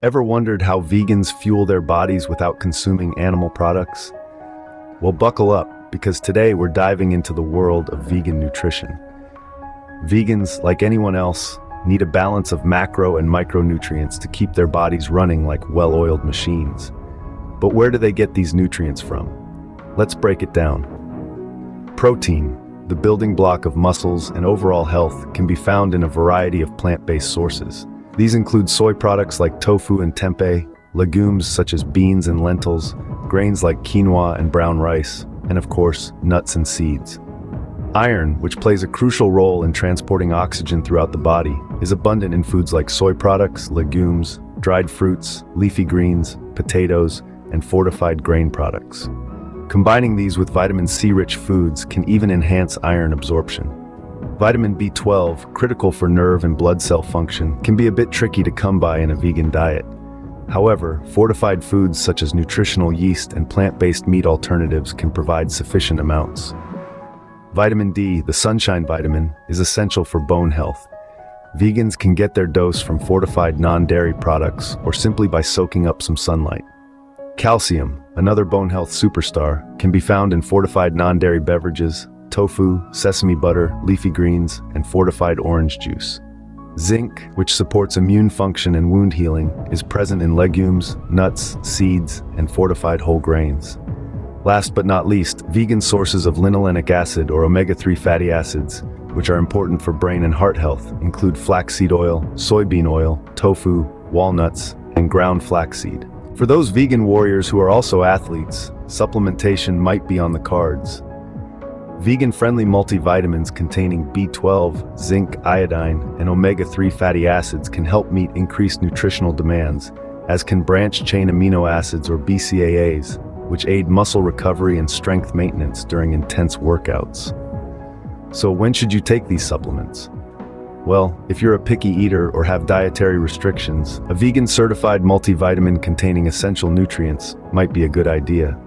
Ever wondered how vegans fuel their bodies without consuming animal products? Well, buckle up, because today we're diving into the world of vegan nutrition. Vegans, like anyone else, need a balance of macro and micronutrients to keep their bodies running like well-oiled machines. But where do they get these nutrients from? Let's break it down. Protein, the building block of muscles and overall health, can be found in a variety of plant-based sources. These include soy products like tofu and tempeh, legumes such as beans and lentils, grains like quinoa and brown rice, and of course, nuts and seeds. Iron, which plays a crucial role in transporting oxygen throughout the body, is abundant in foods like soy products, legumes, dried fruits, leafy greens, potatoes, and fortified grain products. Combining these with vitamin C-rich foods can even enhance iron absorption. Vitamin B12, critical for nerve and blood cell function, can be a bit tricky to come by in a vegan diet. However, fortified foods such as nutritional yeast and plant-based meat alternatives can provide sufficient amounts. Vitamin D, the sunshine vitamin, is essential for bone health. Vegans can get their dose from fortified non-dairy products or simply by soaking up some sunlight. Calcium, another bone health superstar, can be found in fortified non-dairy beverages, tofu, sesame butter, leafy greens, and fortified orange juice. Zinc, which supports immune function and wound healing, is present in legumes, nuts, seeds, and fortified whole grains. Last but not least, vegan sources of linolenic acid or omega-3 fatty acids, which are important for brain and heart health, include flaxseed oil, soybean oil, tofu, walnuts, and ground flaxseed. For those vegan warriors who are also athletes, supplementation might be on the cards. Vegan-friendly multivitamins containing B12, zinc, iodine, and omega-3 fatty acids can help meet increased nutritional demands, as can branched-chain amino acids or BCAAs, which aid muscle recovery and strength maintenance during intense workouts. So when should you take these supplements? Well, if you're a picky eater or have dietary restrictions, a vegan-certified multivitamin containing essential nutrients might be a good idea.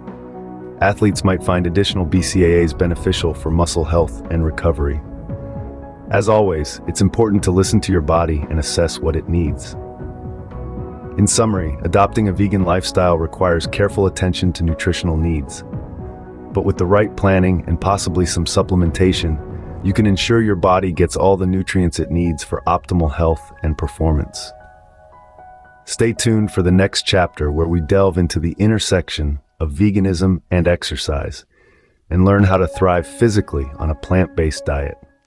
Athletes might find additional BCAAs beneficial for muscle health and recovery. As always, it's important to listen to your body and assess what it needs. In summary, adopting a vegan lifestyle requires careful attention to nutritional needs. But with the right planning and possibly some supplementation, you can ensure your body gets all the nutrients it needs for optimal health and performance. Stay tuned for the next chapter where we delve into the intersection of veganism and exercise, and learn how to thrive physically on a plant-based diet.